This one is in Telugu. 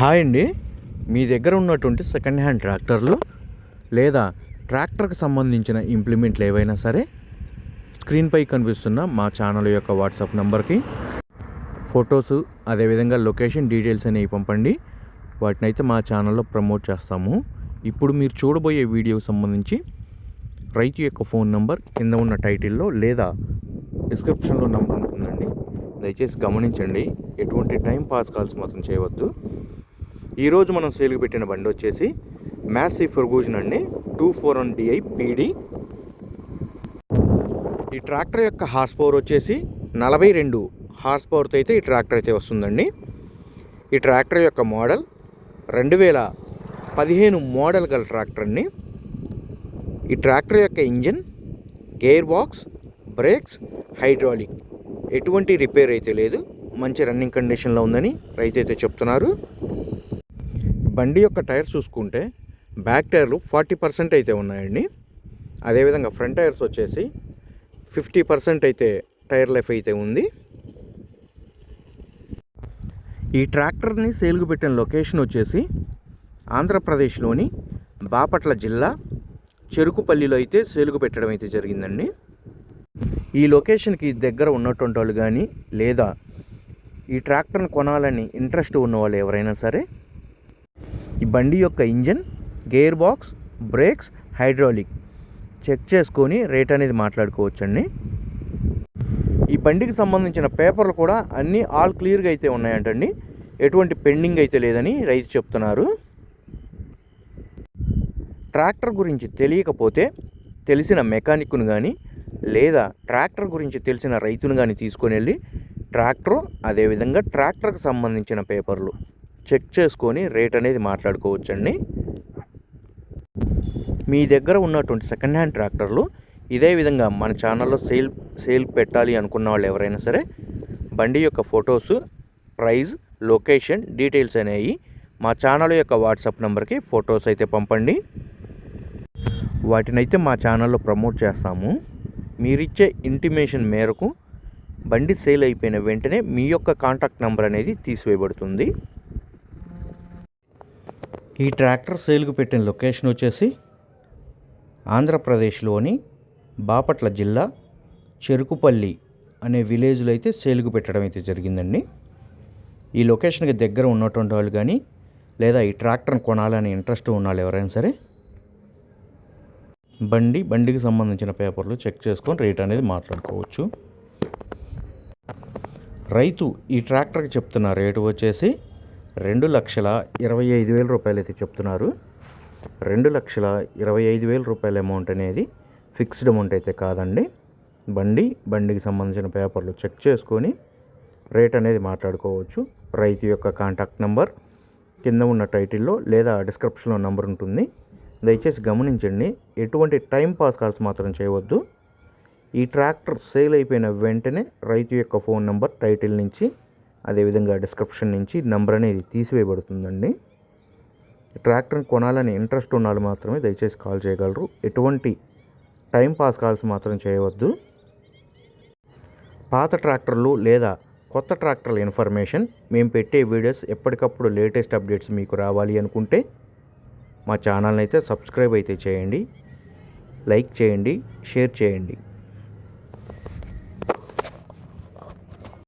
హాయ్ అండి. మీ దగ్గర ఉన్నటువంటి సెకండ్ హ్యాండ్ ట్రాక్టర్లు లేదా ట్రాక్టర్కి సంబంధించిన ఇంప్లిమెంట్లు ఏవైనా సరే స్క్రీన్పై కనిపిస్తున్న మా ఛానల్ యొక్క వాట్సాప్ నెంబర్కి ఫొటోసు అదేవిధంగా లొకేషన్ డీటెయిల్స్ అనేవి పంపండి. వాటిని అయితే మా ఛానల్లో ప్రమోట్ చేస్తాము. ఇప్పుడు మీరు చూడబోయే వీడియోకి సంబంధించి రైతు యొక్క ఫోన్ నెంబర్ కింద ఉన్న టైటిల్లో లేదా డిస్క్రిప్షన్లో నెంబర్ ఉంటుందండి. దయచేసి గమనించండి. ఎటువంటి టైం పాస్ కాల్స్ మాత్రం చేయవద్దు. ఈరోజు మనం సేల్కి పెట్టిన బండి వచ్చేసి మ్యాసీ ఫెర్గూజన్ అండి 241 DI PD. ఈ ట్రాక్టర్ యొక్క హార్స్ పవర్ వచ్చేసి 42 హార్స్ పవర్తో అయితే ఈ ట్రాక్టర్ అయితే వస్తుందండి. ఈ ట్రాక్టర్ యొక్క మోడల్ 2015 మోడల్ గల ట్రాక్టర్ అండి. ఈ ట్రాక్టర్ యొక్క engine, gear box, brakes, hydraulic ఎటువంటి రిపేర్ అయితే లేదు. మంచి రన్నింగ్ కండిషన్లో ఉందని రైతు అయితే చెప్తున్నారు. బండి యొక్క టైర్స్ చూసుకుంటే బ్యాక్ టైర్లు 40% అయితే ఉన్నాయండి. అదేవిధంగా ఫ్రంట్ టైర్స్ వచ్చేసి 50% అయితే టైర్ లైఫ్ అయితే ఉంది. ఈ ట్రాక్టర్ని సేల్కు పెట్టిన లొకేషన్ వచ్చేసి ఆంధ్రప్రదేశ్లోని బాపట్ల జిల్లా చెరుకుపల్లిలో అయితే సేల్కు పెట్టడం అయితే జరిగిందండి. ఈ లొకేషన్కి దగ్గర ఉన్నటువంటి వాళ్ళు కానీ లేదా ఈ ట్రాక్టర్ని కొనాలని ఇంట్రెస్ట్ ఉన్న వాళ్ళు ఎవరైనా సరే ఈ బండి యొక్క engine, gear box, brakes, hydraulic check చేసుకొని రేట్ అనేది మాట్లాడుకోవచ్చండి. ఈ బండికి సంబంధించిన పేపర్లు కూడా అన్నీ ఆల్ క్లియర్గా అయితే ఉన్నాయంటండి. ఎటువంటి పెండింగ్ అయితే లేదని రైతు చెప్తున్నారు. ట్రాక్టర్ గురించి తెలియకపోతే తెలిసిన మెకానిక్ను కానీ లేదా ట్రాక్టర్ గురించి తెలిసిన రైతును కానీ తీసుకొని వెళ్ళి ట్రాక్టర్ అదేవిధంగా ట్రాక్టర్కి సంబంధించిన పేపర్లు చెక్ చేసుకొని రేట్ అనేది మాట్లాడుకోవచ్చండి. మీ దగ్గర ఉన్నటువంటి సెకండ్ హ్యాండ్ ట్రాక్టర్లు ఇదే విధంగా మన ఛానల్లో సేల్ పెట్టాలి అనుకున్న వాళ్ళు ఎవరైనా సరే బండి యొక్క ఫొటోస్, ప్రైస్, లొకేషన్ డీటెయిల్స్ అనేవి మా ఛానల్ యొక్క వాట్సాప్ నెంబర్కి ఫొటోస్ అయితే పంపండి. వాటినైతే మా ఛానల్లో ప్రమోట్ చేస్తాము. మీరిచ్చే ఇంటిమేషన్ మేరకు బండి సేల్ అయిపోయిన వెంటనే మీ యొక్క కాంటాక్ట్ నెంబర్ అనేది తీసివేయబడుతుంది. ఈ ట్రాక్టర్ సేల్కు పెట్టిన లొకేషన్ వచ్చేసి ఆంధ్రప్రదేశ్లోని బాపట్ల జిల్లా చెరుకుపల్లి అనే విలేజ్లో అయితే సేల్కు పెట్టడం అయితే జరిగిందండి. ఈ లొకేషన్కి దగ్గర ఉన్నటువంటి వాళ్ళు కానీ లేదా ఈ ట్రాక్టర్ని కొనాలని ఇంట్రెస్ట్ ఉన్న వాళ్ళు ఎవరైనా సరే బండికి సంబంధించిన పేపర్లు చెక్ చేసుకొని రేట్ అనేది మాట్లాడుకోవచ్చు. రైతు ఈ ట్రాక్టర్కి చెప్తున్న రేటు వచ్చేసి 2,25,000 రూపాయలు అయితే చెప్తున్నారు. 2,25,000 రూపాయల అమౌంట్ అనేది ఫిక్స్డ్ అమౌంట్ అయితే కాదండి. బండికి సంబంధించిన పేపర్లు చెక్ చేసుకొని రేట్ అనేది మాట్లాడుకోవచ్చు. రైతు యొక్క కాంటాక్ట్ నెంబర్ కింద ఉన్న టైటిల్లో లేదా డిస్క్రిప్షన్లో నెంబర్ ఉంటుంది. దయచేసి గమనించండి. ఎటువంటి టైం పాస్ కాల్స్ మాత్రం చేయవద్దు. ఈ ట్రాక్టర్ సేల్ అయిపోయిన వెంటనే రైతు యొక్క ఫోన్ నెంబర్ టైటిల్ నుంచి అదేవిధంగా డిస్క్రిప్షన్ నుంచి నెంబర్ అనేది తీసివేయబడుతుందండి. ట్రాక్టర్ని కొనాలని ఇంట్రెస్ట్ ఉన్న వాళ్ళు మాత్రమే దయచేసి కాల్ చేయగలరు. ఎటువంటి టైం పాస్ కాల్స్ మాత్రం చేయవద్దు. పాత ట్రాక్టర్లు లేదా కొత్త ట్రాక్టర్ల ఇన్ఫర్మేషన్ మేము పెట్టే వీడియోస్ ఎప్పటికప్పుడు లేటెస్ట్ అప్డేట్స్ మీకు రావాలి అనుకుంటే మా ఛానల్ని అయితే సబ్స్క్రైబ్ అయితే చేయండి, లైక్ చేయండి, షేర్ చేయండి.